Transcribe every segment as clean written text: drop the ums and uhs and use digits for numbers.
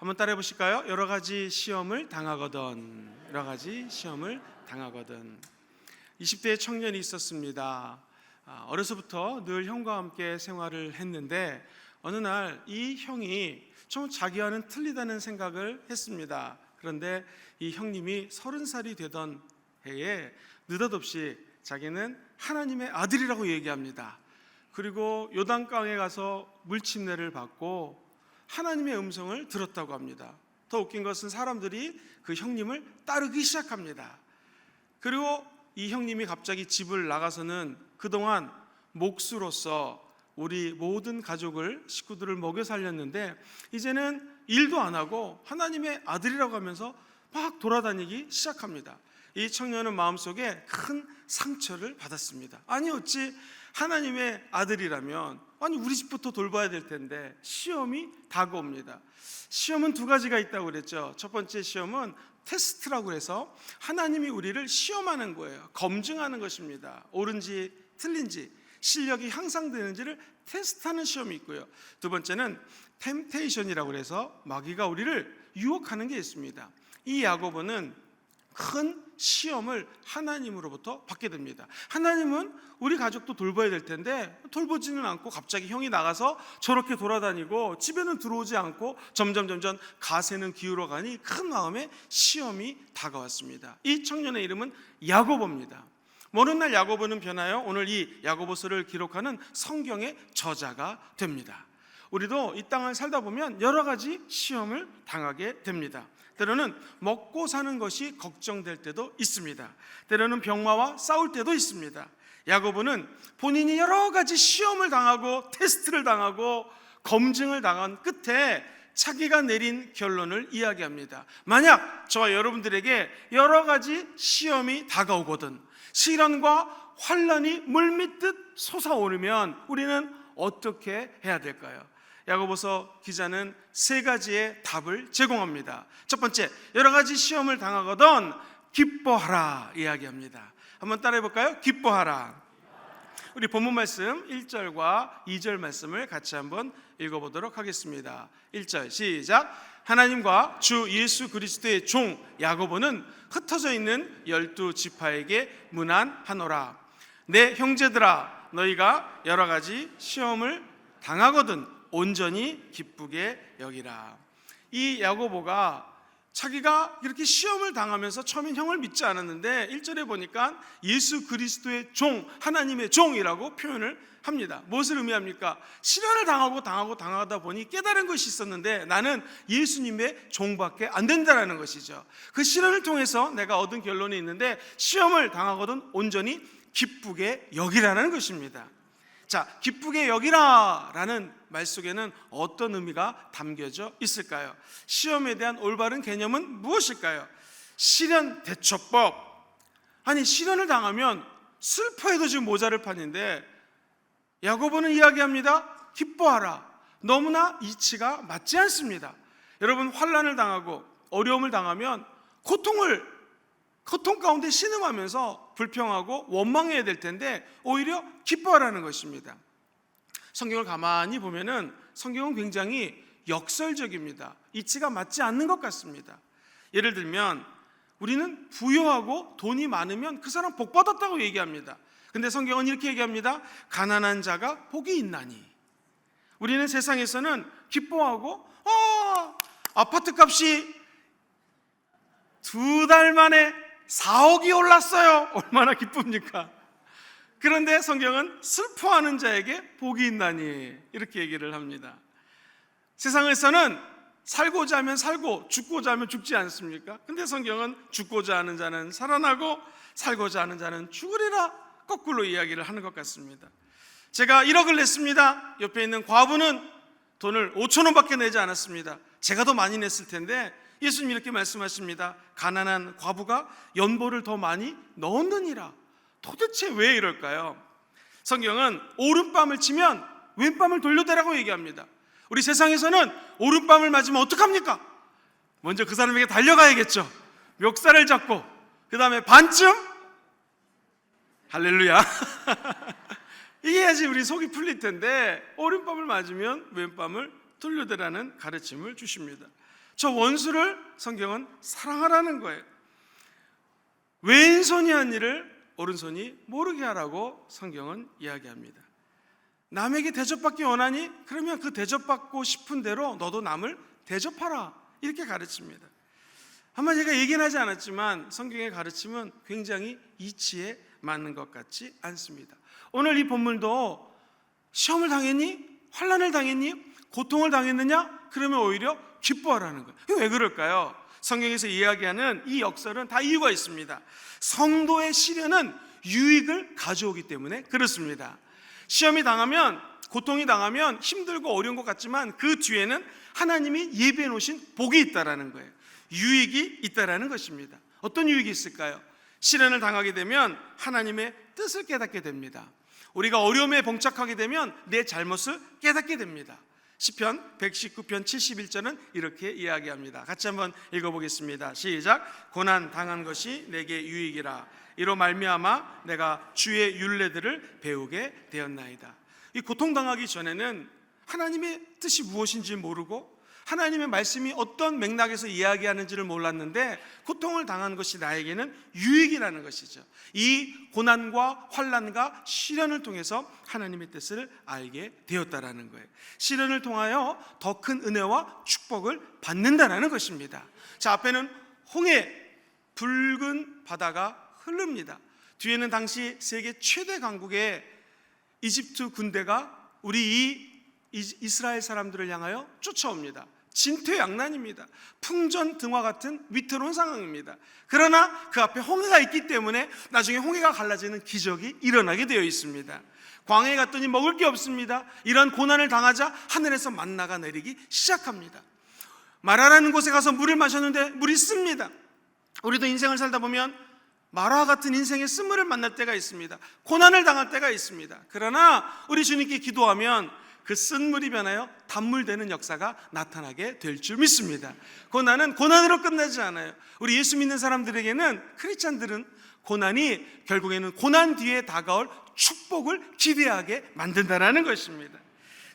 한번 따라해 보실까요? 여러 가지 시험을 당하거든. 여러 가지 시험을 당하거든. 20대 청년이 있었습니다. 어려서부터 늘 형과 함께 생활을 했는데 어느 날 이 형이 좀 자기와는 틀리다는 생각을 했습니다. 그런데 이 형님이 30살이 되던 해에 느닷없이 자기는 하나님의 아들이라고 얘기합니다. 그리고 요단강에 가서 물침례를 받고 하나님의 음성을 들었다고 합니다. 더 웃긴 것은 사람들이 그 형님을 따르기 시작합니다. 그리고 이 형님이 갑자기 집을 나가서는 그동안 목수로서 우리 모든 가족을, 식구들을 먹여 살렸는데 이제는 일도 안 하고 하나님의 아들이라고 하면서 막 돌아다니기 시작합니다. 이 청년은 마음속에 큰 상처를 받았습니다. 아니 어찌 하나님의 아들이라면 우리 집부터 돌봐야 될 텐데 시험이 다가옵니다. 시험은 두 가지가 있다고 그랬죠. 첫 번째 시험은 테스트라고 해서 하나님이 우리를 시험하는 거예요. 검증하는 것입니다. 옳은지 틀린지 실력이 향상되는지를 테스트하는 시험이 있고요. 두 번째는 템테이션이라고 해서 마귀가 우리를 유혹하는 게 있습니다. 이 야고보는 큰 시험을 하나님으로부터 받게 됩니다. 하나님은 우리 가족도 돌봐야 될 텐데 돌보지는 않고 갑자기 형이 나가서 저렇게 돌아다니고 집에는 들어오지 않고 점점 가세는 기울어 가니 큰 마음에 시험이 다가왔습니다. 이 청년의 이름은 야고보입니다. 어느 날 야고보는 변하여 오늘 이 야고보서를 기록하는 성경의 저자가 됩니다. 우리도 이 땅을 살다 보면 여러 가지 시험을 당하게 됩니다. 때로는 먹고 사는 것이 걱정될 때도 있습니다. 때로는 병마와 싸울 때도 있습니다. 야고보는 본인이 여러 가지 시험을 당하고 테스트를 당하고 검증을 당한 끝에 자기가 내린 결론을 이야기합니다. 만약 저와 여러분들에게 여러 가지 시험이 다가오거든 시련과 환난이 물밀듯 솟아오르면 우리는 어떻게 해야 될까요? 야고보서 기자는 세 가지의 답을 제공합니다. 첫 번째, 여러 가지 시험을 당하거든 기뻐하라 이야기합니다. 한번 따라해 볼까요? 기뻐하라. 우리 본문 말씀 1절과 2절 말씀을 같이 한번 읽어보도록 하겠습니다. 1절 시작. 하나님과 주 예수 그리스도의 종 야고보는 흩어져 있는 12지파에게 문안하노라. 내 형제들아, 너희가 여러 가지 시험을 당하거든 온전히 기쁘게 여기라. 이 야고보가 자기가 이렇게 시험을 당하면서 처음엔 형을 믿지 않았는데 1절에 보니까 예수 그리스도의 종, 하나님의 종이라고 표현을 합니다. 무엇을 의미합니까? 시련을 당하다 보니 깨달은 것이 있었는데 나는 예수님의 종밖에 안 된다는 것이죠. 그 시련을 통해서 내가 얻은 결론이 있는데 시험을 당하거든 온전히 기쁘게 여기라는 것입니다. 자, 기쁘게 여기라라는 말 속에는 어떤 의미가 담겨져 있을까요? 시험에 대한 올바른 개념은 무엇일까요? 시련 대처법. 아니 시련을 당하면 슬퍼해도 지금 모자를 판인데 야고보는 이야기합니다. 기뻐하라. 너무나 이치가 맞지 않습니다. 여러분 환난을 당하고 어려움을 당하면 고통 가운데 신음하면서 불평하고 원망해야 될 텐데 오히려 기뻐하라는 것입니다. 성경을 가만히 보면은 성경은 굉장히 역설적입니다. 이치가 맞지 않는 것 같습니다. 예를 들면 우리는 부유하고 돈이 많으면 그 사람 복 받았다고 얘기합니다. 근데 성경은 이렇게 얘기합니다. 가난한 자가 복이 있나니. 우리는 세상에서는 기뻐하고 아파트 값이 2달 만에 4억이 올랐어요. 얼마나 기쁩니까? 그런데 성경은 슬퍼하는 자에게 복이 있나니 이렇게 얘기를 합니다. 세상에서는 살고자 하면 살고 죽고자 하면 죽지 않습니까? 근데 성경은 죽고자 하는 자는 살아나고 살고자 하는 자는 죽으리라 거꾸로 이야기를 하는 것 같습니다. 제가 1억을 냈습니다. 옆에 있는 과부는 돈을 5천 원밖에 내지 않았습니다. 제가 더 많이 냈을 텐데 예수님 이렇게 말씀하십니다. 가난한 과부가 연보를 더 많이 넣었느니라. 도대체 왜 이럴까요? 성경은 오른밤을 치면 왼밤을 돌려대라고 얘기합니다. 우리 세상에서는 오른밤을 맞으면 어떡합니까? 먼저 그 사람에게 달려가야겠죠. 멱살을 잡고 그 다음에 반쯤 할렐루야 이게 해야지 우리 속이 풀릴 텐데 오른밤을 맞으면 왼밤을 돌려대라는 가르침을 주십니다. 저 원수를 성경은 사랑하라는 거예요. 왼손이 한 일을 오른손이 모르게 하라고 성경은 이야기합니다. 남에게 대접받기 원하니? 그러면 그 대접받고 싶은 대로 너도 남을 대접하라, 이렇게 가르칩니다. 아마 제가 얘기는 하지 않았지만 성경의 가르침은 굉장히 이치에 맞는 것 같지 않습니다. 오늘 이 본문도 시험을 당했니? 환난을 당했니? 고통을 당했느냐? 그러면 오히려 기뻐하라는 거예요. 왜 그럴까요? 성경에서 이야기하는 이 역설은 다 이유가 있습니다. 성도의 시련은 유익을 가져오기 때문에 그렇습니다. 시험이 당하면, 고통이 당하면 힘들고 어려운 것 같지만 그 뒤에는 하나님이 예비해 놓으신 복이 있다라는 거예요. 유익이 있다라는 것입니다. 어떤 유익이 있을까요? 시련을 당하게 되면 하나님의 뜻을 깨닫게 됩니다. 우리가 어려움에 봉착하게 되면 내 잘못을 깨닫게 됩니다. 시편 119편 71절은 이렇게 이야기합니다. 같이 한번 읽어보겠습니다. 시작. 고난 당한 것이 내게 유익이라. 이로 말미암아 내가 주의 율례들을 배우게 되었나이다. 이 고통당하기 전에는 하나님의 뜻이 무엇인지 모르고 하나님의 말씀이 어떤 맥락에서 이야기하는지를 몰랐는데 고통을 당한 것이 나에게는 유익이라는 것이죠. 이 고난과 환난과 시련을 통해서 하나님의 뜻을 알게 되었다라는 거예요. 시련을 통하여 더 큰 은혜와 축복을 받는다라는 것입니다. 자, 앞에는 홍해, 붉은 바다가 흐릅니다. 뒤에는 당시 세계 최대 강국의 이집트 군대가 우리 이 이스라엘 사람들을 향하여 쫓아옵니다. 진퇴양난입니다. 풍전등화 같은 위태로운 상황입니다. 그러나 그 앞에 홍해가 있기 때문에 나중에 홍해가 갈라지는 기적이 일어나게 되어 있습니다. 광야에 갔더니 먹을 게 없습니다. 이런 고난을 당하자 하늘에서 만나가 내리기 시작합니다. 마라라는 곳에 가서 물을 마셨는데 물이 씁니다. 우리도 인생을 살다 보면 마라와 같은 인생의 쓴물을 만날 때가 있습니다. 고난을 당할 때가 있습니다. 그러나 우리 주님께 기도하면 그 쓴물이 변하여 단물 되는 역사가 나타나게 될 줄 믿습니다. 고난은 고난으로 끝나지 않아요. 우리 예수 믿는 사람들에게는, 크리스찬들은 고난이 결국에는 고난 뒤에 다가올 축복을 기대하게 만든다라는 것입니다.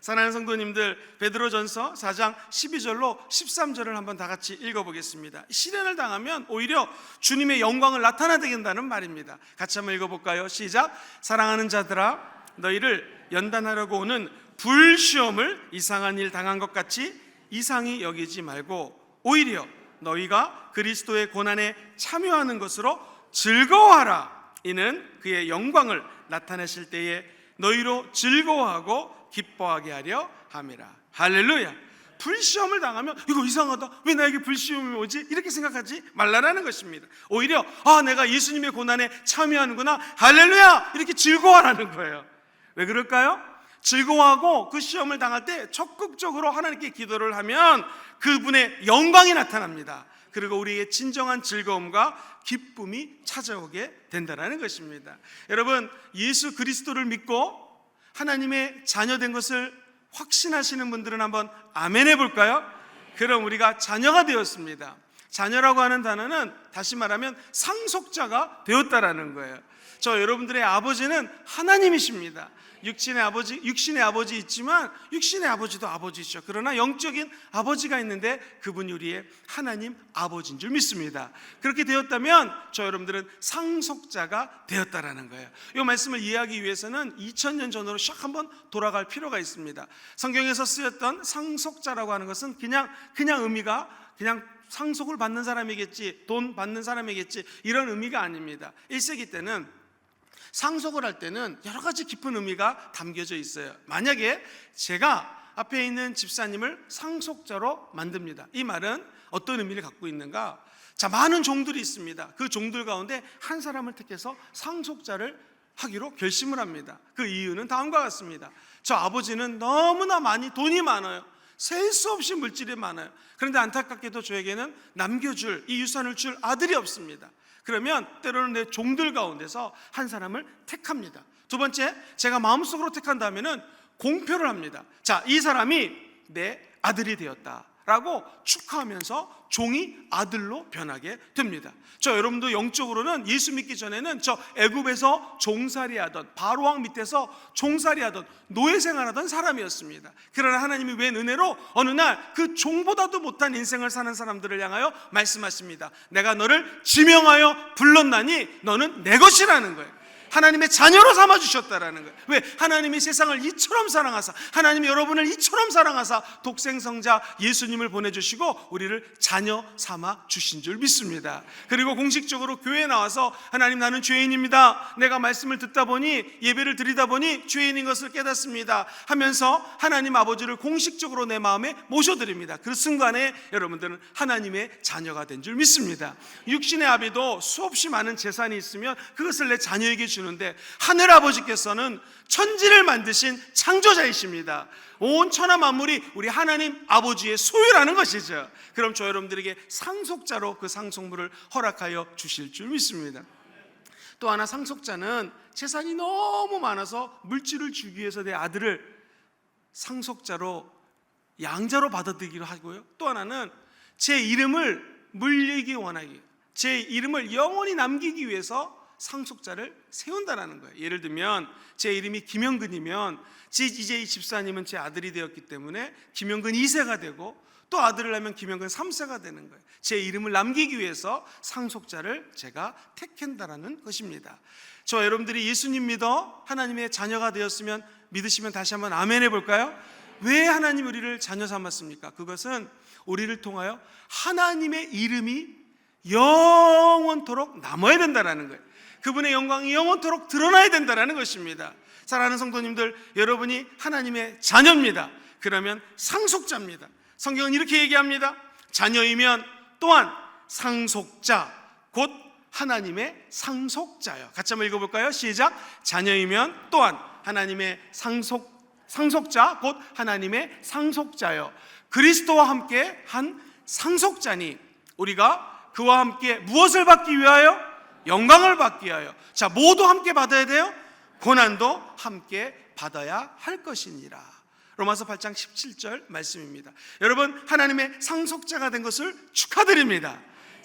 사랑하는 성도님들, 베드로전서 4장 12절로 13절을 한번 다 같이 읽어보겠습니다. 시련을 당하면 오히려 주님의 영광을 나타나게 된다는 말입니다. 같이 한번 읽어볼까요? 시작. 사랑하는 자들아, 너희를 연단하려고 오는 불시험을 이상한 일 당한 것 같이 이상히 여기지 말고 오히려 너희가 그리스도의 고난에 참여하는 것으로 즐거워하라. 이는 그의 영광을 나타내실 때에 너희로 즐거워하고 기뻐하게 하려 함이라. 할렐루야. 불시험을 당하면 이거 이상하다, 왜 나에게 불시험이 오지? 이렇게 생각하지 말라라는 것입니다. 오히려 내가 예수님의 고난에 참여하는구나, 할렐루야, 이렇게 즐거워하라는 거예요. 왜 그럴까요? 즐거워하고 그 시험을 당할 때 적극적으로 하나님께 기도를 하면 그분의 영광이 나타납니다. 그리고 우리의 진정한 즐거움과 기쁨이 찾아오게 된다는 것입니다. 여러분, 예수 그리스도를 믿고 하나님의 자녀된 것을 확신하시는 분들은 한번 아멘 해볼까요? 그럼 우리가 자녀가 되었습니다. 자녀라고 하는 단어는 다시 말하면 상속자가 되었다라는 거예요. 저 여러분들의 아버지는 하나님이십니다. 육신의 아버지 있지만 육신의 아버지도 아버지죠. 그러나 영적인 아버지가 있는데 그분이 우리의 하나님 아버지인 줄 믿습니다. 그렇게 되었다면 저 여러분들은 상속자가 되었다라는 거예요. 이 말씀을 이해하기 위해서는 2000년 전으로 샥 한번 돌아갈 필요가 있습니다. 성경에서 쓰였던 상속자라고 하는 것은 그냥 의미가 그냥 상속을 받는 사람이겠지, 돈 받는 사람이겠지, 이런 의미가 아닙니다. 1세기 때는 상속을 할 때는 여러 가지 깊은 의미가 담겨져 있어요. 만약에 제가 앞에 있는 집사님을 상속자로 만듭니다. 이 말은 어떤 의미를 갖고 있는가? 자, 많은 종들이 있습니다. 그 종들 가운데 한 사람을 택해서 상속자를 하기로 결심을 합니다. 그 이유는 다음과 같습니다. 저 아버지는 너무나 돈이 많아요. 셀 수 없이 물질이 많아요. 그런데 안타깝게도 저에게는 남겨줄, 이 유산을 줄 아들이 없습니다. 그러면 때로는 내 종들 가운데서 한 사람을 택합니다. 두 번째, 제가 마음속으로 택한다면은 공표를 합니다. 자, 이 사람이 내 아들이 되었다 라고 축하하면서 종이 아들로 변하게 됩니다. 저 여러분도 영적으로는 예수 믿기 전에는 저 애굽에서 종살이하던 바로왕 밑에서 종살이하던 노예 생활하던 사람이었습니다. 그러나 하나님이 웬 은혜로 어느 날 그 종보다도 못한 인생을 사는 사람들을 향하여 말씀하십니다. 내가 너를 지명하여 불렀나니 너는 내 것이라는 거예요. 하나님의 자녀로 삼아주셨다라는 거예요. 왜? 하나님이 세상을 이처럼 사랑하사, 하나님이 여러분을 이처럼 사랑하사 독생성자 예수님을 보내주시고 우리를 자녀 삼아 주신 줄 믿습니다. 그리고 공식적으로 교회에 나와서 하나님, 나는 죄인입니다, 내가 말씀을 듣다 보니, 예배를 드리다 보니 죄인인 것을 깨닫습니다 하면서 하나님 아버지를 공식적으로 내 마음에 모셔드립니다. 그 순간에 여러분들은 하나님의 자녀가 된 줄 믿습니다. 육신의 아비도 수없이 많은 재산이 있으면 그것을 내 자녀에게 주는데, 하늘 아버지께서는 천지를 만드신 창조자이십니다. 온 천하 만물이 우리 하나님 아버지의 소유라는 것이죠. 그럼 저 여러분들에게 상속자로 그 상속물을 허락하여 주실 줄 믿습니다. 또 하나, 상속자는 재산이 너무 많아서 물질을 주기 위해서 내 아들을 상속자로, 양자로 받아들이기로 하고요. 또 하나는 제 이름을 물리기 원하기, 제 이름을 영원히 남기기 위해서 상속자를 세운다라는 거예요. 예를 들면 제 이름이 김영근이면 이제 이 집사님은 제 아들이 되었기 때문에 김영근 2세가 되고, 또 아들을 낳으면 김영근 3세가 되는 거예요. 제 이름을 남기기 위해서 상속자를 제가 택한다라는 것입니다. 저 여러분들이 예수님 믿어 하나님의 자녀가 되었으면, 믿으시면 다시 한번 아멘 해볼까요? 왜 하나님 우리를 자녀 삼았습니까? 그것은 우리를 통하여 하나님의 이름이 영원토록 남아야 된다는 거예요. 그분의 영광이 영원토록 드러나야 된다는 것입니다. 사랑하는 성도님들, 여러분이 하나님의 자녀입니다. 그러면 상속자입니다. 성경은 이렇게 얘기합니다. 자녀이면 또한 상속자, 곧 하나님의 상속자요. 같이 한번 읽어볼까요? 시작. 자녀이면 또한 하나님의 상속자, 곧 하나님의 상속자요. 그리스도와 함께 한 상속자니 우리가 그와 함께 무엇을 받기 위하여? 영광을 받기 위하여. 자, 모두 함께 받아야 돼요. 고난도 함께 받아야 할 것이니라. 로마서 8장 17절 말씀입니다. 여러분, 하나님의 상속자가 된 것을 축하드립니다.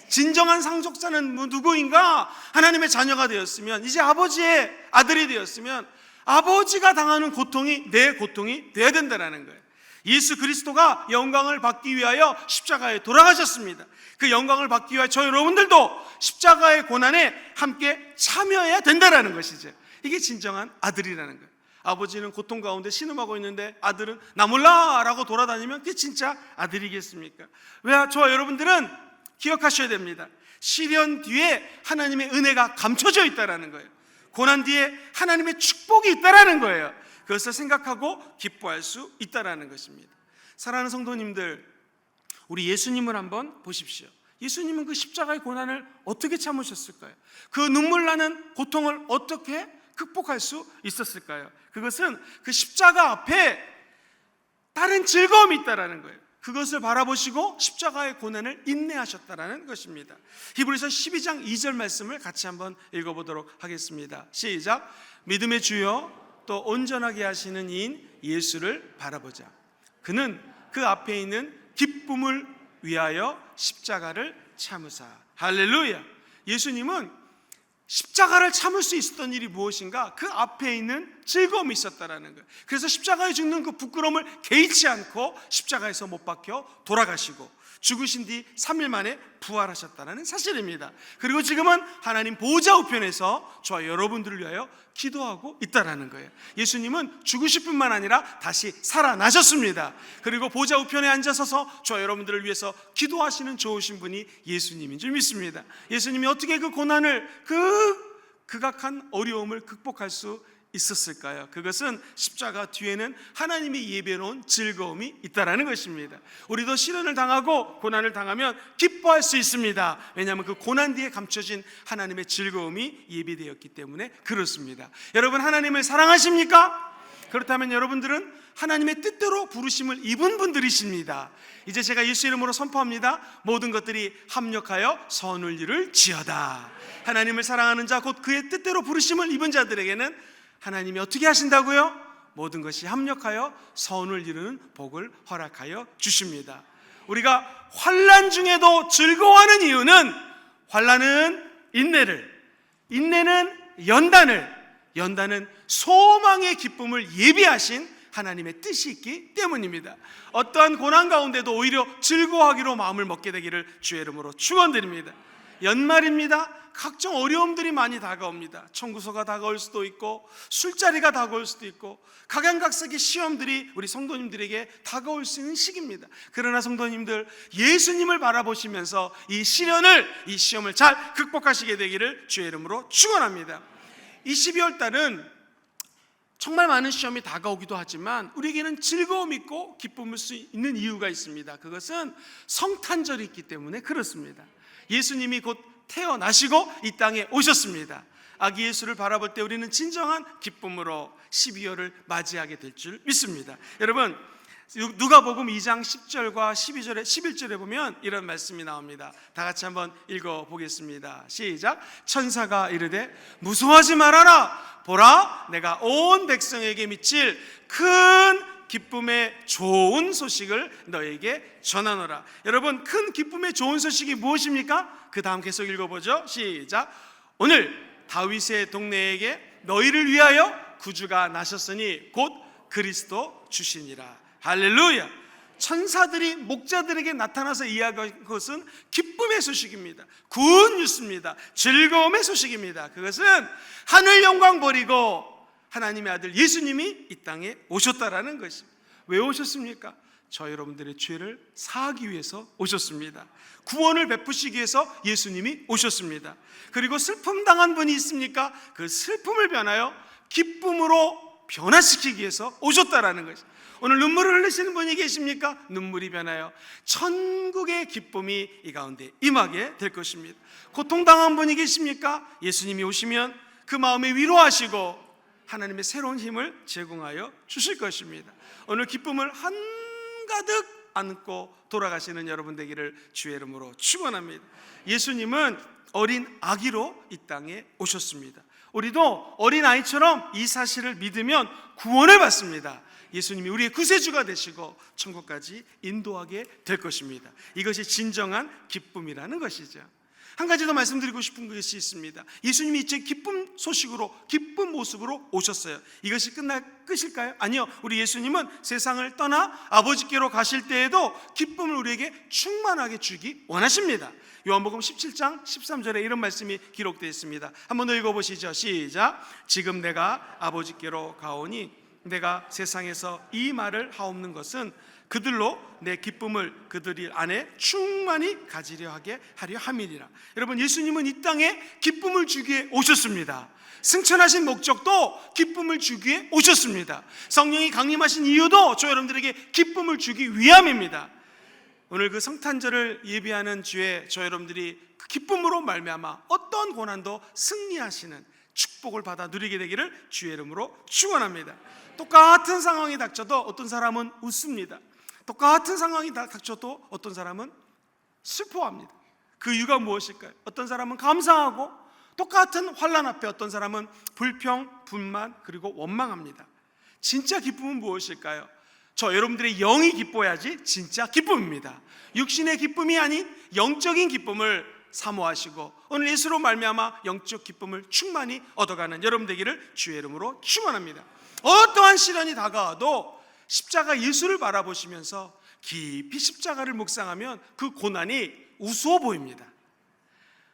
진정한 상속자는 누구인가? 하나님의 자녀가 되었으면, 이제 아버지의 아들이 되었으면 아버지가 당하는 고통이 내 고통이 되어야 된다는 거예요. 예수 그리스도가 영광을 받기 위하여 십자가에 돌아가셨습니다. 그 영광을 받기 위하여 저 여러분들도 십자가의 고난에 함께 참여해야 된다는 것이죠. 이게 진정한 아들이라는 거예요. 아버지는 고통 가운데 신음하고 있는데 아들은 나 몰라 라고 돌아다니면 그게 진짜 아들이겠습니까? 왜? 저와 여러분들은 기억하셔야 됩니다. 시련 뒤에 하나님의 은혜가 감춰져 있다는 거예요. 고난 뒤에 하나님의 축복이 있다는 거예요. 그것을 생각하고 기뻐할 수 있다는 것입니다. 사랑하는 성도님들, 우리 예수님을 한번 보십시오. 예수님은 그 십자가의 고난을 어떻게 참으셨을까요? 그 눈물 나는 고통을 어떻게 극복할 수 있었을까요? 그것은 그 십자가 앞에 다른 즐거움이 있다는 거예요. 그것을 바라보시고 십자가의 고난을 인내하셨다는 것입니다. 히브리서 12장 2절 말씀을 같이 한번 읽어보도록 하겠습니다. 시작. 믿음의 주여 또 온전하게 하시는 이인 예수를 바라보자. 그는 그 앞에 있는 기쁨을 위하여 십자가를 참으사. 할렐루야. 예수님은 십자가를 참을 수 있었던 일이 무엇인가? 그 앞에 있는 즐거움이 있었다라는 거예요. 그래서 십자가에 죽는 그 부끄러움을 개의치 않고 십자가에서 못 박혀 돌아가시고 죽으신 뒤 3일 만에 부활하셨다는 사실입니다. 그리고 지금은 하나님 보좌 우편에서 저와 여러분들을 위하여 기도하고 있다라는 거예요. 예수님은 죽으실 뿐만 아니라 다시 살아나셨습니다. 그리고 보좌 우편에 앉아서서 저와 여러분들을 위해서 기도하시는 좋으신 분이 예수님인 줄 믿습니다. 예수님이 어떻게 그 고난을, 그 극악한 어려움을 극복할 수 있었을까요? 그것은 십자가 뒤에는 하나님이 예비해 놓은 즐거움이 있다라는 것입니다. 우리도 시련을 당하고 고난을 당하면 기뻐할 수 있습니다. 왜냐하면 그 고난 뒤에 감춰진 하나님의 즐거움이 예비되었기 때문에 그렇습니다. 여러분, 하나님을 사랑하십니까? 그렇다면 여러분들은 하나님의 뜻대로 부르심을 입은 분들이십니다. 이제 제가 예수 이름으로 선포합니다. 모든 것들이 합력하여 선을 이룰 지어다. 하나님을 사랑하는 자, 곧 그의 뜻대로 부르심을 입은 자들에게는 하나님이 어떻게 하신다고요? 모든 것이 합력하여 선을 이루는 복을 허락하여 주십니다. 우리가 환난 중에도 즐거워하는 이유는 환난은 인내를, 인내는 연단을, 연단은 소망의 기쁨을 예비하신 하나님의 뜻이 있기 때문입니다. 어떠한 고난 가운데도 오히려 즐거워하기로 마음을 먹게 되기를 주의 이름으로 축원드립니다. 연말입니다. 각종 어려움들이 많이 다가옵니다. 청구서가 다가올 수도 있고, 술자리가 다가올 수도 있고, 각양각색의 시험들이 우리 성도님들에게 다가올 수 있는 시기입니다. 그러나 성도님들, 예수님을 바라보시면서 이 시험을 잘 극복하시게 되기를 주의 이름으로 축원합니다. 이 12월 달은 정말 많은 시험이 다가오기도 하지만 우리에게는 즐거움 있고 기쁨일 수 있는 이유가 있습니다. 그것은 성탄절이 있기 때문에 그렇습니다. 예수님이 곧 태어나시고 이 땅에 오셨습니다. 아기 예수를 바라볼 때 우리는 진정한 기쁨으로 12월을 맞이하게 될 줄 믿습니다. 여러분, 누가복음 2장 10절과 11절에 보면 이런 말씀이 나옵니다. 다 같이 한번 읽어보겠습니다. 시작. 천사가 이르되 무서워하지 말아라. 보라, 내가 온 백성에게 미칠 큰 기쁨의 좋은 소식을 너에게 전하노라. 여러분, 큰 기쁨의 좋은 소식이 무엇입니까? 그 다음 계속 읽어보죠. 시작. 오늘 다윗의 동네에게 너희를 위하여 구주가 나셨으니 곧 그리스도 주시니라. 할렐루야. 천사들이 목자들에게 나타나서 이야기한 것은 기쁨의 소식입니다. 굿 뉴스입니다. 즐거움의 소식입니다. 그것은 하늘 영광 버리고 하나님의 아들 예수님이 이 땅에 오셨다라는 것입니다. 왜 오셨습니까? 저 여러분들의 죄를 사하기 위해서 오셨습니다. 구원을 베푸시기 위해서 예수님이 오셨습니다. 그리고 슬픔 당한 분이 있습니까? 그 슬픔을 변하여 기쁨으로 변화시키기 위해서 오셨다라는 것입니다. 오늘 눈물을 흘리시는 분이 계십니까? 눈물이 변하여 천국의 기쁨이 이 가운데 임하게 될 것입니다. 고통당한 분이 계십니까? 예수님이 오시면 그 마음에 위로하시고 하나님의 새로운 힘을 제공하여 주실 것입니다. 오늘 기쁨을 한가득 안고 돌아가시는 여러분 되기를 주의 이름으로 축원합니다. 예수님은 어린 아기로 이 땅에 오셨습니다. 우리도 어린 아이처럼 이 사실을 믿으면 구원을 받습니다. 예수님이 우리의 구세주가 되시고 천국까지 인도하게 될 것입니다. 이것이 진정한 기쁨이라는 것이죠. 한 가지 더 말씀드리고 싶은 것이 있습니다. 예수님이 이제 기쁨 소식으로, 기쁜 모습으로 오셨어요. 이것이 끝일까요? 아니요. 우리 예수님은 세상을 떠나 아버지께로 가실 때에도 기쁨을 우리에게 충만하게 주기 원하십니다. 요한복음 17장 13절에 이런 말씀이 기록되어 있습니다. 한번 더 읽어보시죠. 시작. 지금 내가 아버지께로 가오니 내가 세상에서 이 말을 하옵는 것은 그들로 내 기쁨을 그들 안에 충만히 가지려 하게 하려 함이니라. 여러분, 예수님은 이 땅에 기쁨을 주기에 오셨습니다. 승천하신 목적도 기쁨을 주기에 오셨습니다. 성령이 강림하신 이유도 저 여러분들에게 기쁨을 주기 위함입니다. 오늘 그 성탄절을 예비하는 주에 저 여러분들이 그 기쁨으로 말미암아 어떤 고난도 승리하시는 축복을 받아 누리게 되기를 주의 이름으로 축원합니다. 똑같은 상황이 닥쳐도 어떤 사람은 웃습니다. 똑같은 상황이 닥쳐도 어떤 사람은 슬퍼합니다. 그 이유가 무엇일까요? 어떤 사람은 감사하고 똑같은 환난 앞에 어떤 사람은 불평, 분만 그리고 원망합니다. 진짜 기쁨은 무엇일까요? 저 여러분들의 영이 기뻐야지 진짜 기쁨입니다. 육신의 기쁨이 아닌 영적인 기쁨을 사모하시고 오늘 예수로 말미암아 영적 기쁨을 충만히 얻어가는 여러분 되기를 주의 이름으로 축원합니다. 어떠한 시련이 다가와도 십자가 예수를 바라보시면서 깊이 십자가를 묵상하면 그 고난이 우스워 보입니다.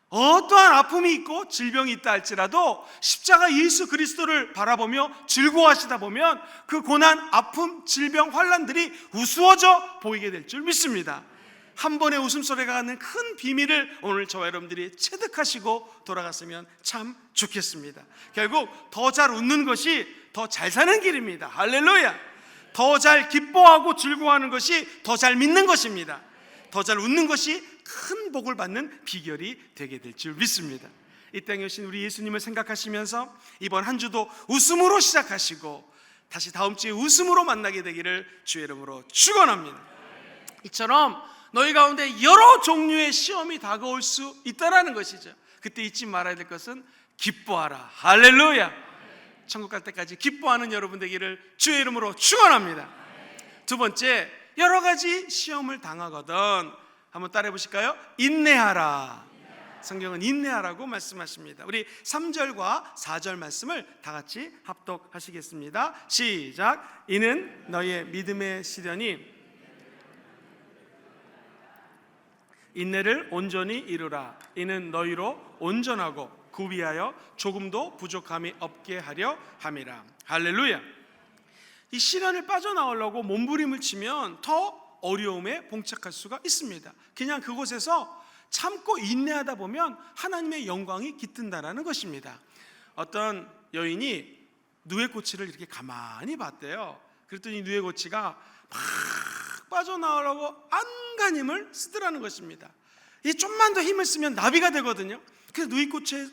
어떠한 아픔이 있고 질병이 있다 할지라도 십자가 예수 그리스도를 바라보며 즐거워하시다 보면 그 고난, 아픔, 질병, 환난들이 우스워져 보이게 될 줄 믿습니다. 한 번의 웃음소리가 갖는 큰 비밀을 오늘 저와 여러분들이 체득하시고 돌아갔으면 참 좋겠습니다. 결국 더 잘 웃는 것이 더 잘 사는 길입니다. 할렐루야. 더 잘 기뻐하고 즐거워하는 것이 더 잘 믿는 것입니다. 더 잘 웃는 것이 큰 복을 받는 비결이 되게 될 줄 믿습니다. 이 땅에 오신 우리 예수님을 생각하시면서 이번 한 주도 웃음으로 시작하시고 다시 다음 주에 웃음으로 만나게 되기를 주의 이름으로 축원합니다. 이처럼 너희 가운데 여러 종류의 시험이 다가올 수 있다라는 것이죠. 그때 잊지 말아야 될 것은 기뻐하라. 할렐루야. 천국 갈 때까지 기뻐하는 여러분 되기를 주의 이름으로 축원합니다. 두 번째, 여러 가지 시험을 당하거든 한번 따라해 보실까요? 인내하라. 성경은 인내하라고 말씀하십니다. 우리 3절과 4절 말씀을 다 같이 합독하시겠습니다. 시작. 이는 너희의 믿음의 시련이 인내를 온전히 이루라. 이는 너희로 온전하고 구비하여 조금도 부족함이 없게 하려 함이라. 할렐루야. 이 시련을 빠져나오려고 몸부림을 치면 더 어려움에 봉착할 수가 있습니다. 그냥 그곳에서 참고 인내하다 보면 하나님의 영광이 깃든다라는 것입니다. 어떤 여인이 누에고치를 이렇게 가만히 봤대요. 그랬더니 누에고치가 막 빠져나오려고 안간힘을 쓰더라는 것입니다. 이 좀만 더 힘을 쓰면 나비가 되거든요. 그래서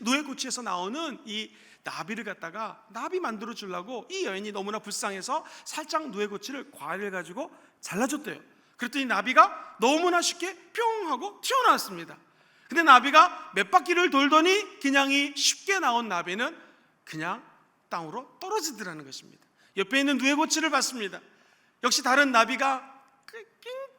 누에고치에서 나오는 이 나비를 갖다가 나비 만들어 주려고 이 여인이 너무나 불쌍해서 살짝 누에고치를 과일을 가지고 잘라줬대요. 그랬더니 나비가 너무나 쉽게 뿅 하고 튀어나왔습니다. 근데 나비가 몇 바퀴를 돌더니 그냥 이 쉽게 나온 나비는 그냥 땅으로 떨어지더라는 것입니다. 옆에 있는 누에고치를 봤습니다. 역시 다른 나비가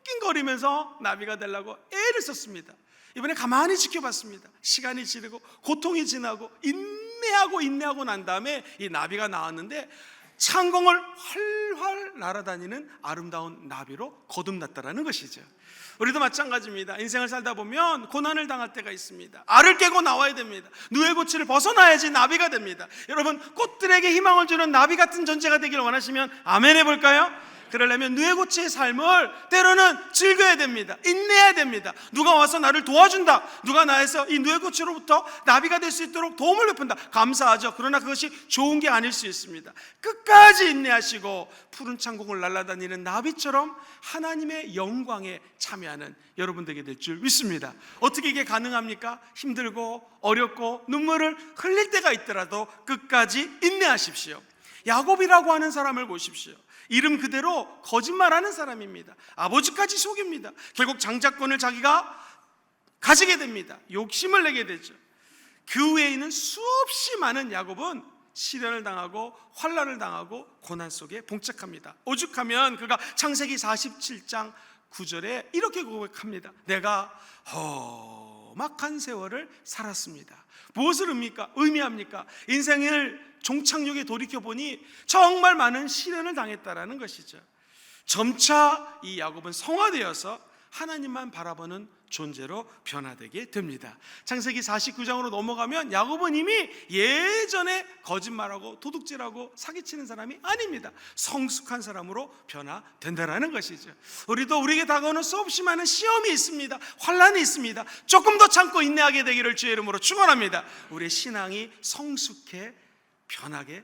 낑낑거리면서 나비가 되려고 애를 썼습니다. 이번에 가만히 지켜봤습니다. 시간이 지르고 고통이 지나고 인내하고 난 다음에 이 나비가 나왔는데 창공을 활활 날아다니는 아름다운 나비로 거듭났다라는 것이죠. 우리도 마찬가지입니다. 인생을 살다 보면 고난을 당할 때가 있습니다. 알을 깨고 나와야 됩니다. 누에고치를 벗어나야지 나비가 됩니다. 여러분, 꽃들에게 희망을 주는 나비 같은 존재가 되기를 원하시면 아멘 해볼까요? 그러려면 누에고치의 삶을 때로는 즐겨야 됩니다. 인내해야 됩니다. 누가 와서 나를 도와준다, 누가 나에서 이 누에고치로부터 나비가 될 수 있도록 도움을 베푼다, 감사하죠. 그러나 그것이 좋은 게 아닐 수 있습니다. 끝까지 인내하시고 푸른 창공을 날아다니는 나비처럼 하나님의 영광에 참여하는 여러분 되게 될 줄 믿습니다. 어떻게 이게 가능합니까? 힘들고 어렵고 눈물을 흘릴 때가 있더라도 끝까지 인내하십시오. 야곱이라고 하는 사람을 보십시오. 이름 그대로 거짓말하는 사람입니다. 아버지까지 속입니다. 결국 장자권을 자기가 가지게 됩니다. 욕심을 내게 되죠. 그 외에 있는 수없이 많은 야곱은 시련을 당하고 환난을 당하고 고난 속에 봉착합니다. 오죽하면 그가 창세기 47장 9절에 이렇게 고백합니다. 내가 험악한 세월을 살았습니다. 무엇을 의미합니까? 인생을 종착역에 돌이켜보니 정말 많은 시련을 당했다라는 것이죠. 점차 이 야곱은 성화되어서 하나님만 바라보는 존재로 변화되게 됩니다. 창세기 49장으로 넘어가면 야곱은 이미 예전에 거짓말하고 도둑질하고 사기치는 사람이 아닙니다. 성숙한 사람으로 변화된다라는 것이죠. 우리도 우리에게 다가오는 수없이 많은 시험이 있습니다. 환난이 있습니다. 조금 더 참고 인내하게 되기를 주의 이름으로 축원합니다. 우리의 신앙이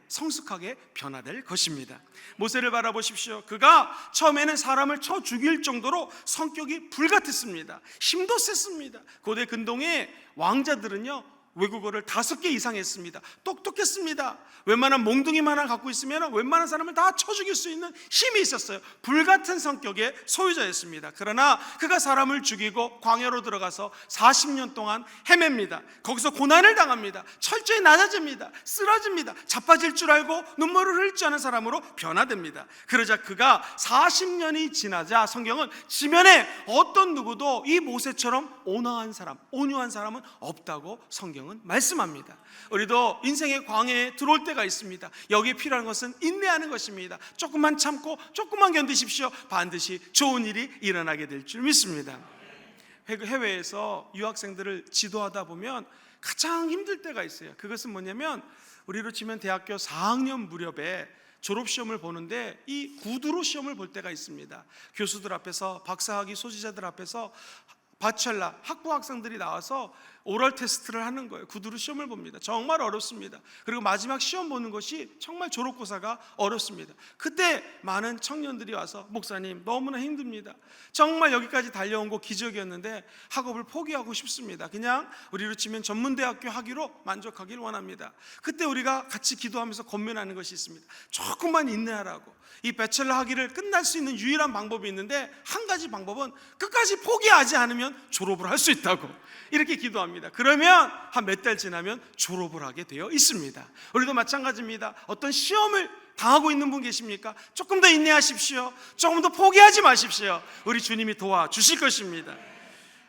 성숙하게 변화될 것입니다. 모세를 바라보십시오. 그가 처음에는 사람을 쳐 죽일 정도로 성격이 불같았습니다. 힘도 셌습니다. 고대 근동의 왕자들은요, 외국어를 5개 이상 했습니다. 똑똑했습니다. 웬만한 몽둥이만 하나 갖고 있으면 웬만한 사람을 다 쳐 죽일 수 있는 힘이 있었어요. 불같은 성격의 소유자였습니다. 그러나 그가 사람을 죽이고 광야로 들어가서 40년 동안 헤맵니다. 거기서 고난을 당합니다. 철저히 낮아집니다. 쓰러집니다. 자빠질 줄 알고 눈물을 흘릴 줄 아는 사람으로 변화됩니다. 그러자 그가 40년이 지나자 성경은 지면에 어떤 누구도 이 모세처럼 온화한 사람, 온유한 사람은 없다고 성경은 말씀합니다. 우리도 인생의 광야에 들어올 때가 있습니다. 여기에 필요한 것은 인내하는 것입니다. 조금만 참고 조금만 견디십시오. 반드시 좋은 일이 일어나게 될 줄 믿습니다. 해외에서 유학생들을 지도하다 보면 가장 힘들 때가 있어요. 그것은 뭐냐면 우리로 치면 대학교 4학년 무렵에 졸업시험을 보는데 이 구두로 시험을 볼 때가 있습니다. 교수들 앞에서, 박사학위 소지자들 앞에서 바첼라 학부 학생들이 나와서 오럴 테스트를 하는 거예요. 구두로 시험을 봅니다. 정말 어렵습니다. 그리고 마지막 시험 보는 것이 정말 졸업고사가 어렵습니다. 그때 많은 청년들이 와서 목사님 너무나 힘듭니다. 정말 여기까지 달려온 거 기적이었는데 학업을 포기하고 싶습니다. 그냥 우리로 치면 전문대학교 학위로 만족하길 원합니다. 그때 우리가 같이 기도하면서 권면하는 것이 있습니다. 조금만 인내하라고. 이 배첼러 학위를 끝날 수 있는 유일한 방법이 있는데 한 가지 방법은 끝까지 포기하지 않으면 졸업을 할 수 있다고 이렇게 기도합니다. 그러면 한 몇 달 지나면 졸업을 하게 되어 있습니다. 우리도 마찬가지입니다. 어떤 시험을 당하고 있는 분 계십니까? 조금 더 인내하십시오. 조금 더 포기하지 마십시오. 우리 주님이 도와주실 것입니다.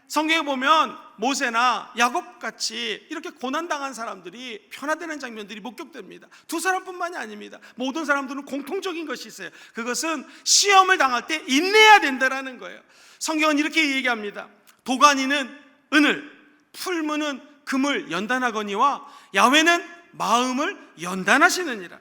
성경에 보면 모세나 야곱같이 이렇게 고난당한 사람들이 변화되는 장면들이 목격됩니다. 두 사람뿐만이 아닙니다. 모든 사람들은 공통적인 것이 있어요. 그것은 시험을 당할 때 인내해야 된다는 거예요. 성경은 이렇게 얘기합니다. 도가니는 은을, 풀무는 금을 연단하거니와 야훼는 마음을 연단하시느니라.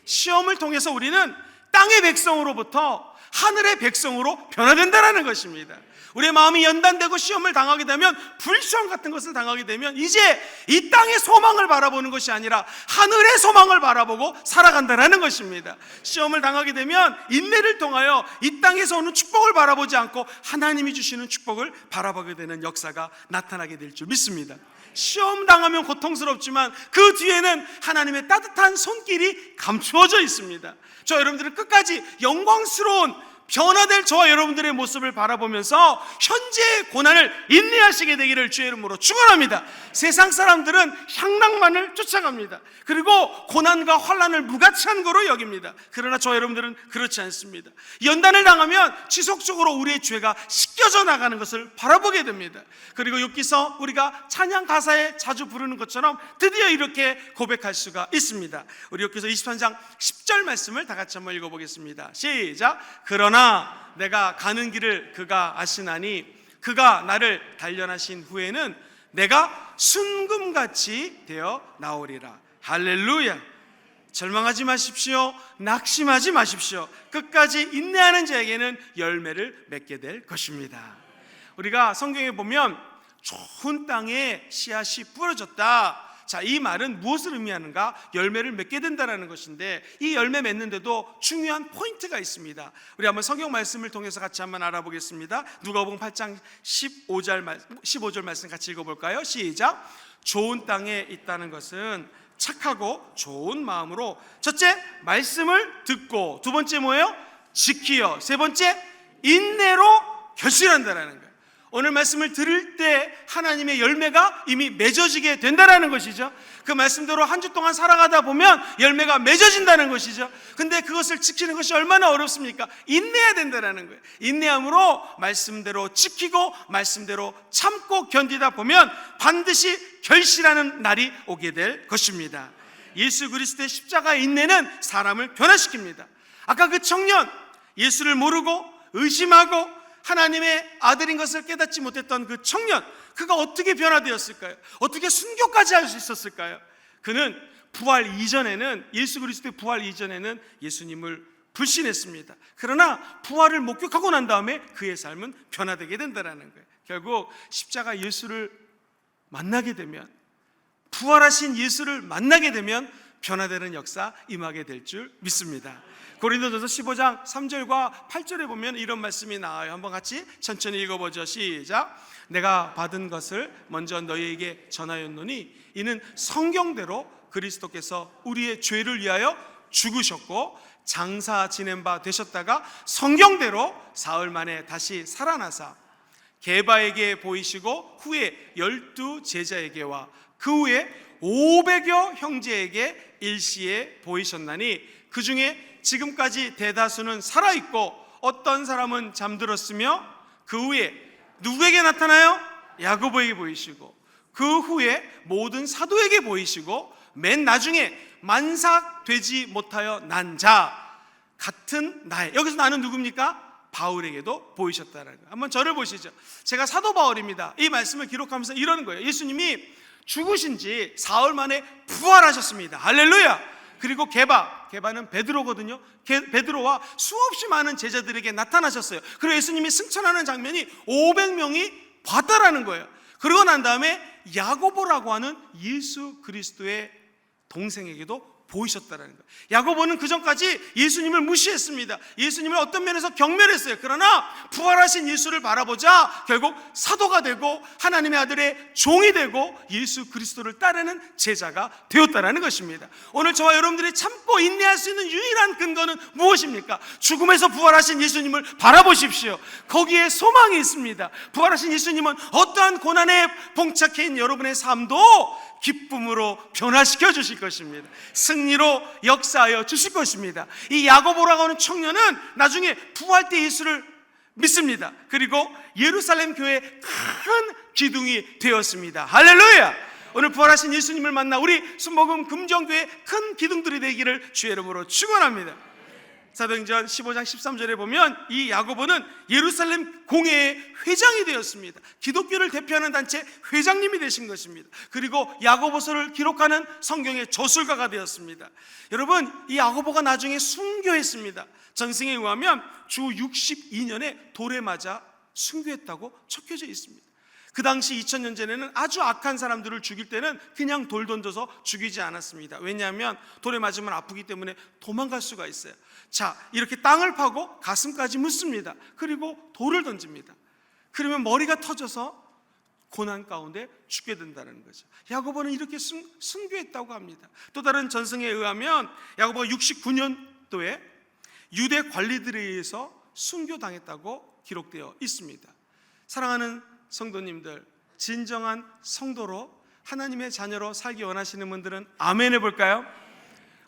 시험을 통해서 우리는 땅의 백성으로부터 하늘의 백성으로 변화된다는 것입니다. 우리의 마음이 연단되고 시험을 당하게 되면, 불시험 같은 것을 당하게 되면 이제 이 땅의 소망을 바라보는 것이 아니라 하늘의 소망을 바라보고 살아간다는 것입니다. 시험을 당하게 되면 인내를 통하여 이 땅에서 오는 축복을 바라보지 않고 하나님이 주시는 축복을 바라보게 되는 역사가 나타나게 될 줄 믿습니다. 시험 당하면 고통스럽지만 그 뒤에는 하나님의 따뜻한 손길이 감추어져 있습니다. 저 여러분들은 끝까지 영광스러운 변화될 저와 여러분들의 모습을 바라보면서 현재의 고난을 인내하시게 되기를 주의 이름으로 축원합니다. 세상 사람들은 향락만을 쫓아갑니다. 그리고 고난과 환난을 무가치한 거로 여깁니다. 그러나 저 여러분들은 그렇지 않습니다. 연단을 당하면 지속적으로 우리의 죄가 씻겨져 나가는 것을 바라보게 됩니다. 그리고 욥기서 우리가 찬양 가사에 자주 부르는 것처럼 드디어 이렇게 고백할 수가 있습니다. 우리 욥기서 23장 10절 말씀을 다 같이 한번 읽어보겠습니다. 시작. 그러나 내가 가는 길을 그가 아시나니 그가 나를 단련하신 후에는 내가 순금같이 되어 나오리라. 할렐루야. 절망하지 마십시오. 낙심하지 마십시오. 끝까지 인내하는 자에게는 열매를 맺게 될 것입니다. 우리가 성경에 보면 좋은 땅에 씨앗이 뿌려졌다. 자, 이 말은 무엇을 의미하는가? 열매를 맺게 된다는 것인데, 이 열매 맺는데도 중요한 포인트가 있습니다. 우리 한번 성경 말씀을 통해서 같이 한번 알아보겠습니다. 누가복음 8장 15절 말씀 같이 읽어볼까요? 시작. 좋은 땅에 있다는 것은 착하고 좋은 마음으로, 첫째 말씀을 듣고, 두 번째 뭐예요? 지키어, 세 번째 인내로 결실한다는 거예요. 오늘 말씀을 들을 때 하나님의 열매가 이미 맺어지게 된다는 것이죠. 그 말씀대로 한 주 동안 살아가다 보면 열매가 맺어진다는 것이죠. 근데 그것을 지키는 것이 얼마나 어렵습니까? 인내해야 된다는 거예요. 인내함으로 말씀대로 지키고 말씀대로 참고 견디다 보면 반드시 결실하는 날이 오게 될 것입니다. 예수 그리스도의 십자가의 인내는 사람을 변화시킵니다. 아까 그 청년, 예수를 모르고 의심하고 하나님의 아들인 것을 깨닫지 못했던 그 청년, 그가 어떻게 변화되었을까요? 어떻게 순교까지 할 수 있었을까요? 그는 부활 이전에는, 예수 그리스도의 부활 이전에는 예수님을 불신했습니다. 그러나 부활을 목격하고 난 다음에 그의 삶은 변화되게 된다는 거예요. 결국 십자가 예수를 만나게 되면, 부활하신 예수를 만나게 되면 변화되는 역사 임하게 될 줄 믿습니다. 고린도전서 15장 3절과 8절에 보면 이런 말씀이 나와요. 한번 같이 천천히 읽어보죠. 시작. 내가 받은 것을 먼저 너희에게 전하였노니 이는 성경대로 그리스도께서 우리의 죄를 위하여 죽으셨고 장사 지낸 바 되셨다가 성경대로 사흘 만에 다시 살아나사 게바에게 보이시고 후에 12 제자에게와 그 후에 500여 형제에게 일시에 보이셨나니 그 중에 지금까지 대다수는 살아있고 어떤 사람은 잠들었으며 그 후에 누구에게 나타나요? 야고보에게 보이시고 그 후에 모든 사도에게 보이시고 맨 나중에 만삭되지 못하여 난 자 같은 나의, 여기서 나는 누굽니까? 바울에게도 보이셨다는 거예요. 한번 저를 보시죠. 제가 사도 바울입니다. 이 말씀을 기록하면서 이러는 거예요. 예수님이 죽으신 지 사흘 만에 부활하셨습니다. 할렐루야. 그리고 게바는 베드로거든요. 베드로와 수없이 많은 제자들에게 나타나셨어요. 그리고 예수님이 승천하는 장면이 500명이 봤다라는 거예요. 그러고 난 다음에 야고보라고 하는 예수 그리스도의 동생에게도 보이셨다라는 거예요. 야고보는 그 전까지 예수님을 무시했습니다. 예수님을 어떤 면에서 경멸했어요. 그러나 부활하신 예수를 바라보자 결국 사도가 되고 하나님의 아들의 종이 되고 예수 그리스도를 따르는 제자가 되었다라는 것입니다. 오늘 저와 여러분들이 참고 인내할 수 있는 유일한 근거는 무엇입니까? 죽음에서 부활하신 예수님을 바라보십시오. 거기에 소망이 있습니다. 부활하신 예수님은 어떠한 고난에 봉착해 있는 여러분의 삶도 기쁨으로 변화시켜 주실 것입니다. 승리로 역사하여 주실 것입니다. 이 야고보라고 하는 청년은 나중에 부활 때 예수를 믿습니다. 그리고 예루살렘 교회의 큰 기둥이 되었습니다. 할렐루야! 오늘 부활하신 예수님을 만나 우리 순복음 금정교회의 큰 기둥들이 되기를 주의 이름으로 축원합니다. 사도행전 15장 13절에 보면 이 야고보는 예루살렘 공회의 회장이 되었습니다. 기독교를 대표하는 단체 회장님이 되신 것입니다. 그리고 야고보서를 기록하는 성경의 저술가가 되었습니다. 여러분, 이 야고보가 나중에 순교했습니다. 전승에 의하면 주 62년에 돌에 맞아 순교했다고 적혀져 있습니다. 그 당시 2000년 전에는 아주 악한 사람들을 죽일 때는 그냥 돌 던져서 죽이지 않았습니다. 왜냐하면 돌에 맞으면 아프기 때문에 도망갈 수가 있어요. 자, 이렇게 땅을 파고 가슴까지 묻습니다. 그리고 돌을 던집니다. 그러면 머리가 터져서 고난 가운데 죽게 된다는 거죠. 야고보는 이렇게 순교했다고 합니다. 또 다른 전승에 의하면 야고보가 69년도에 유대 관리들에 의해서 순교당했다고 기록되어 있습니다. 사랑하는 성도님들, 진정한 성도로 하나님의 자녀로 살기 원하시는 분들은 아멘 해볼까요?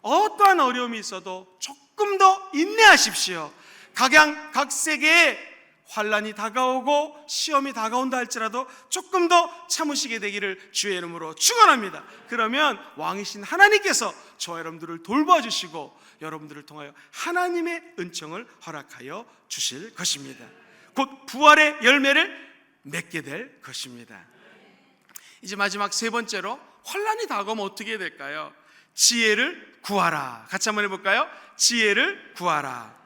어떠한 어려움이 있어도 조금 더 인내하십시오. 각양각색의 환난이 다가오고 시험이 다가온다 할지라도 조금 더 참으시게 되기를 주의 이름으로 축원합니다. 그러면 왕이신 하나님께서 저와 여러분들을 돌봐주시고 여러분들을 통하여 하나님의 은총을 허락하여 주실 것입니다. 곧 부활의 열매를 맺게 될 것입니다. 이제 마지막 세 번째로 환난이 다가오면 어떻게 될까요? 지혜를 구하라. 같이 한번 해볼까요? 지혜를 구하라.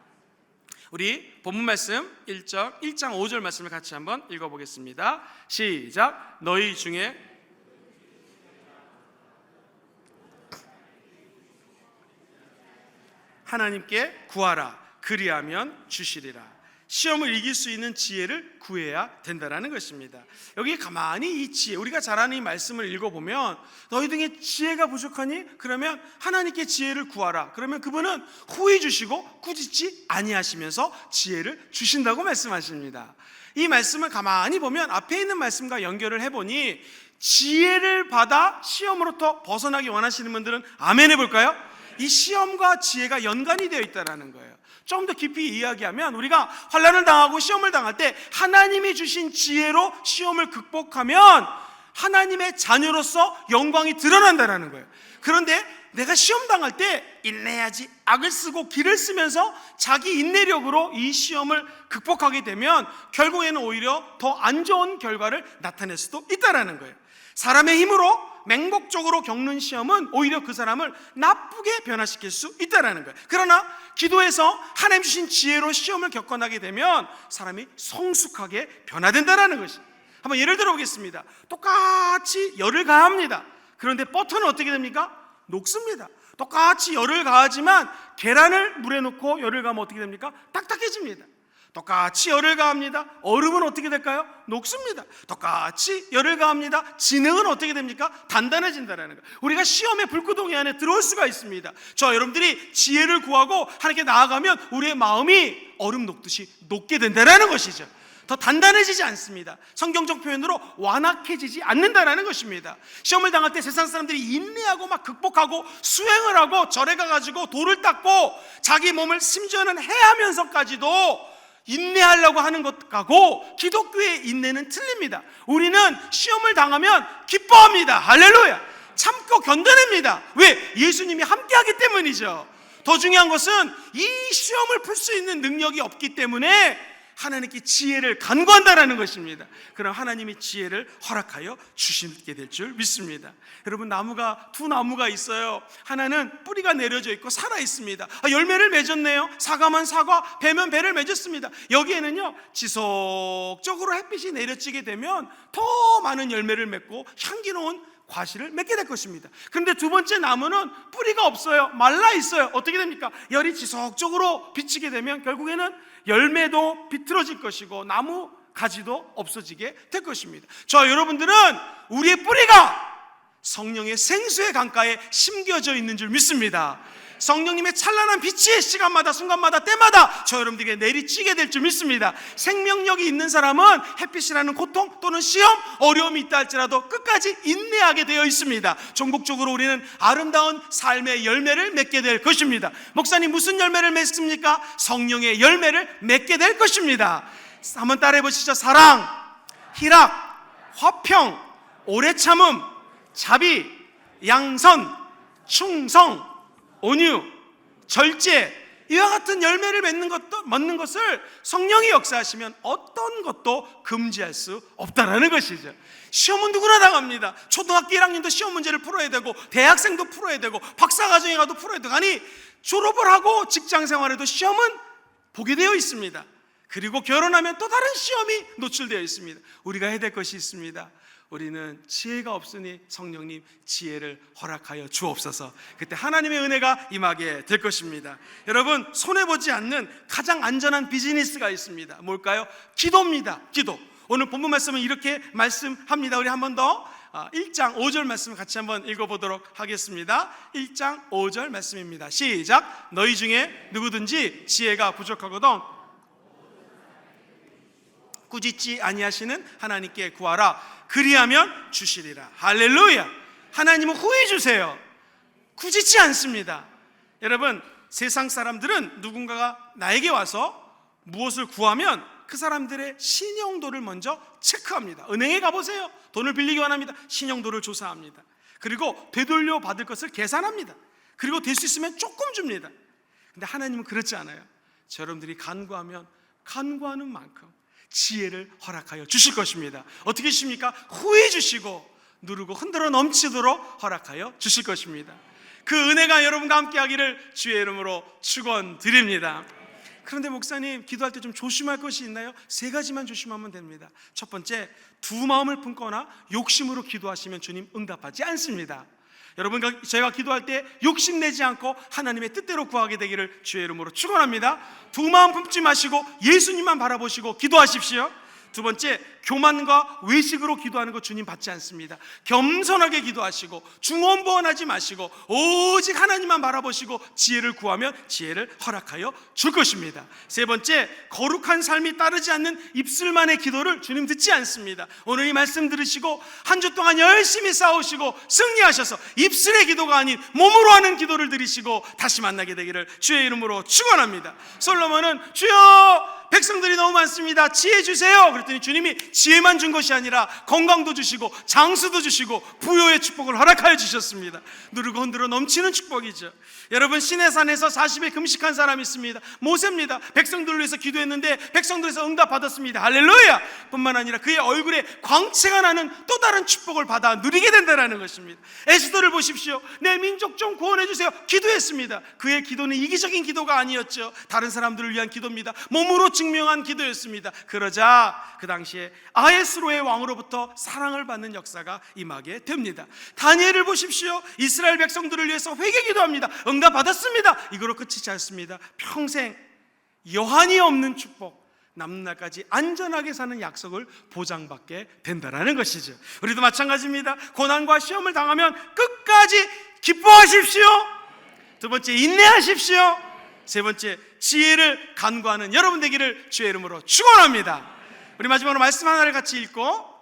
우리 본문 말씀 1장 5절 말씀을 같이 한번 읽어보겠습니다. 시작. 너희 중에 하나님께 구하라. 그리하면 주시리라. 시험을 이길 수 있는 지혜를 구해야 된다는 것입니다. 여기 가만히 이 지혜, 우리가 잘 아는 이 말씀을 읽어보면 너희 중에 지혜가 부족하니 그러면 하나님께 지혜를 구하라. 그러면 그분은 후히 주시고 꾸짖지 아니하시면서 지혜를 주신다고 말씀하십니다. 이 말씀을 가만히 보면 앞에 있는 말씀과 연결을 해보니 지혜를 받아 시험으로부터 벗어나기 원하시는 분들은 아멘 해볼까요? 이 시험과 지혜가 연관이 되어 있다는 거예요. 좀 더 깊이 이야기하면 우리가 환난을 당하고 시험을 당할 때 하나님이 주신 지혜로 시험을 극복하면 하나님의 자녀로서 영광이 드러난다는 거예요. 그런데 내가 시험 당할 때 인내해야지 악을 쓰고 기를 쓰면서 자기 인내력으로 이 시험을 극복하게 되면 결국에는 오히려 더 안 좋은 결과를 나타낼 수도 있다는 거예요. 사람의 힘으로 맹목적으로 겪는 시험은 오히려 그 사람을 나쁘게 변화시킬 수 있다는 거예요. 그러나 기도해서 하나님 주신 지혜로 시험을 겪어나게 되면 사람이 성숙하게 변화된다는 것이. 한번 예를 들어 보겠습니다. 똑같이 열을 가합니다. 그런데 버터는 어떻게 됩니까? 녹습니다. 똑같이 열을 가하지만 계란을 물에 넣고 열을 가하면 어떻게 됩니까? 딱딱해집니다. 똑같이 열을 가합니다. 얼음은 어떻게 될까요? 녹습니다. 똑같이 열을 가합니다. 진흙은 어떻게 됩니까? 단단해진다는 거예요. 우리가 시험의 불구덩이 안에 들어올 수가 있습니다. 저 여러분들이 지혜를 구하고 하나님께 나아가면 우리의 마음이 얼음 녹듯이 녹게 된다는 것이죠. 더 단단해지지 않습니다. 성경적 표현으로 완악해지지 않는다는 것입니다. 시험을 당할 때 세상 사람들이 인내하고 막 극복하고 수행을 하고 절에 가가지고 돌을 닦고 자기 몸을 심지어는 해하면서까지도 인내하려고 하는 것하고 기독교의 인내는 틀립니다. 우리는 시험을 당하면 기뻐합니다. 할렐루야. 참고 견뎌냅니다. 왜? 예수님이 함께하기 때문이죠. 더 중요한 것은 이 시험을 풀 수 있는 능력이 없기 때문에 하나님께 지혜를 간구한다는 것입니다. 그럼 하나님이 지혜를 허락하여 주시게 될 줄 믿습니다. 여러분, 두 나무가 있어요. 하나는 뿌리가 내려져 있고 살아 있습니다. 열매를 맺었네요. 사과면 사과, 배면 배를 맺었습니다. 여기에는요, 지속적으로 햇빛이 내려지게 되면 더 많은 열매를 맺고 향기로운 과실을 맺게 될 것입니다. 그런데 두 번째 나무는 뿌리가 없어요. 말라 있어요. 어떻게 됩니까? 열이 지속적으로 비치게 되면 결국에는 열매도 비틀어질 것이고 나무 가지도 없어지게 될 것입니다. 저 여러분들은 우리의 뿌리가 성령의 생수의 강가에 심겨져 있는 줄 믿습니다. 성령님의 찬란한 빛이 시간마다 순간마다 때마다 저 여러분들에게 내리치게 될 줄 믿습니다. 생명력이 있는 사람은 햇빛이라는 고통 또는 시험, 어려움이 있다 할지라도 끝까지 인내하게 되어 있습니다. 종국적으로 우리는 아름다운 삶의 열매를 맺게 될 것입니다. 목사님, 무슨 열매를 맺습니까? 성령의 열매를 맺게 될 것입니다. 한번 따라해 보시죠. 사랑, 희락, 화평, 오래 참음, 자비, 양선, 충성, 온유, 절제, 이와 같은 열매를 맺는 것을 성령이 역사하시면 어떤 것도 금지할 수 없다라는 것이죠. 시험은 누구나 당합니다. 초등학교 1학년도 시험 문제를 풀어야 되고, 대학생도 풀어야 되고, 박사과정에 가도 풀어야 되고, 아니 졸업을 하고 직장 생활에도 시험은 보게 되어 있습니다. 그리고 결혼하면 또 다른 시험이 노출되어 있습니다. 우리가 해야 될 것이 있습니다. 우리는 지혜가 없으니 성령님 지혜를 허락하여 주옵소서. 그때 하나님의 은혜가 임하게 될 것입니다. 여러분, 손해보지 않는 가장 안전한 비즈니스가 있습니다. 뭘까요? 기도입니다. 기도. 오늘 본문 말씀은 이렇게 말씀합니다. 우리 한 번 더 1장 5절 말씀을 같이 한번 읽어보도록 하겠습니다. 1장 5절 말씀입니다. 시작. 너희 중에 누구든지 지혜가 부족하거든 꾸짖지 아니하시는 하나님께 구하라. 그리하면 주시리라. 할렐루야. 하나님은 후히 주세요. 꾸짖지 않습니다. 여러분, 세상 사람들은 누군가가 나에게 와서 무엇을 구하면 그 사람들의 신용도를 먼저 체크합니다. 은행에 가보세요. 돈을 빌리기 원합니다. 신용도를 조사합니다. 그리고 되돌려 받을 것을 계산합니다. 그리고 될 수 있으면 조금 줍니다. 근데 하나님은 그렇지 않아요. 여러분들이 간구하면 간구하는 만큼 지혜를 허락하여 주실 것입니다. 어떻게 주십니까? 후히 주시고 누르고 흔들어 넘치도록 허락하여 주실 것입니다. 그 은혜가 여러분과 함께 하기를 주의 이름으로 축원드립니다. 그런데 목사님, 기도할 때 좀 조심할 것이 있나요? 3가지만 조심하면 됩니다. 첫 번째, 두 마음을 품거나 욕심으로 기도하시면 주님 응답하지 않습니다. 여러분과 제가 기도할 때 욕심내지 않고 하나님의 뜻대로 구하게 되기를 주의 이름으로 축원합니다. 두 마음 품지 마시고 예수님만 바라보시고 기도하십시오. 두 번째, 교만과 외식으로 기도하는 거 주님 받지 않습니다. 겸손하게 기도하시고 중언부언하지 마시고 오직 하나님만 바라보시고 지혜를 구하면 지혜를 허락하여 줄 것입니다. 세 번째, 거룩한 삶이 따르지 않는 입술만의 기도를 주님 듣지 않습니다. 오늘 이 말씀 들으시고 한 주 동안 열심히 싸우시고 승리하셔서 입술의 기도가 아닌 몸으로 하는 기도를 드리시고 다시 만나게 되기를 주의 이름으로 축원합니다. 솔로몬은 주여 백성들이 너무 많습니다. 지혜 주세요. 그랬더니 주님이 지혜만 준 것이 아니라 건강도 주시고 장수도 주시고 부요의 축복을 허락하여 주셨습니다. 누르고 흔들어 넘치는 축복이죠. 여러분, 시내산에서 40일 금식한 사람이 있습니다. 모세입니다. 백성들을 위해서 기도했는데 백성들에서 응답받았습니다. 할렐루야. 뿐만 아니라 그의 얼굴에 광채가 나는 또 다른 축복을 받아 누리게 된다는 것입니다. 에스더를 보십시오. 내 민족 좀 구원해 주세요. 기도했습니다. 그의 기도는 이기적인 기도가 아니었죠. 다른 사람들을 위한 기도입니다. 몸으로 증명한 기도였습니다. 그러자 그 당시에 아에스로의 왕으로부터 사랑을 받는 역사가 임하게 됩니다. 다니엘을 보십시오. 이스라엘 백성들을 위해서 회개 기도합니다. 응답 받았습니다. 이거로 끝이지 않습니다. 평생 여한이 없는 축복, 남는 날까지 안전하게 사는 약속을 보장받게 된다는 것이죠. 우리도 마찬가지입니다. 고난과 시험을 당하면 끝까지 기뻐하십시오. 두 번째, 인내하십시오. 세 번째, 지혜를 간구하는 여러분 되기를 주의 이름으로 축원합니다. 우리 마지막으로 말씀 하나를 같이 읽고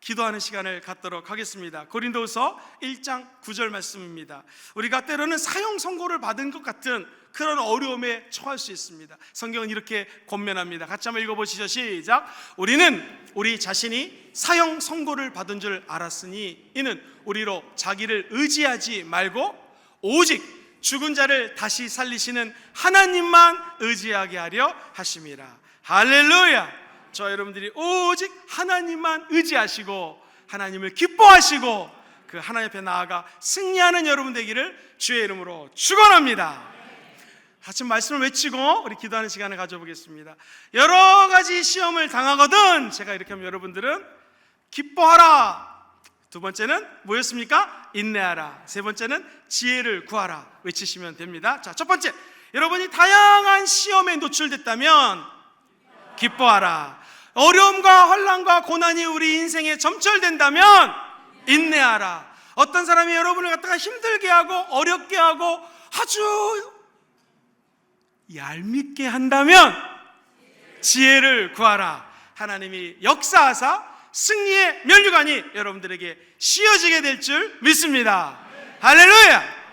기도하는 시간을 갖도록 하겠습니다. 고린도후서 1장 9절 말씀입니다. 우리가 때로는 사형 선고를 받은 것 같은 그런 어려움에 처할 수 있습니다. 성경은 이렇게 권면합니다. 같이 한번 읽어보시죠. 시작. 우리는 우리 자신이 사형 선고를 받은 줄 알았으니 이는 우리로 자기를 의지하지 말고 오직 죽은 자를 다시 살리시는 하나님만 의지하게 하려 하심이라. 할렐루야. 저 여러분들이 오직 하나님만 의지하시고 하나님을 기뻐하시고 그 하나님 앞에 나아가 승리하는 여러분 되기를 주의 이름으로 축원합니다. 같이 말씀을 외치고 우리 기도하는 시간을 가져보겠습니다. 여러 가지 시험을 당하거든 제가 이렇게 하면 여러분들은 기뻐하라. 두 번째는 뭐였습니까? 인내하라. 세 번째는 지혜를 구하라 외치시면 됩니다. 자, 첫 번째, 여러분이 다양한 시험에 노출됐다면 기뻐하라. 어려움과 환난과 고난이 우리 인생에 점철된다면 인내하라. 어떤 사람이 여러분을 갖다가 힘들게 하고 어렵게 하고 아주 얄밉게 한다면 지혜를 구하라. 하나님이 역사하사 승리의 면류관이 여러분들에게 씌워지게 될 줄 믿습니다. 할렐루야.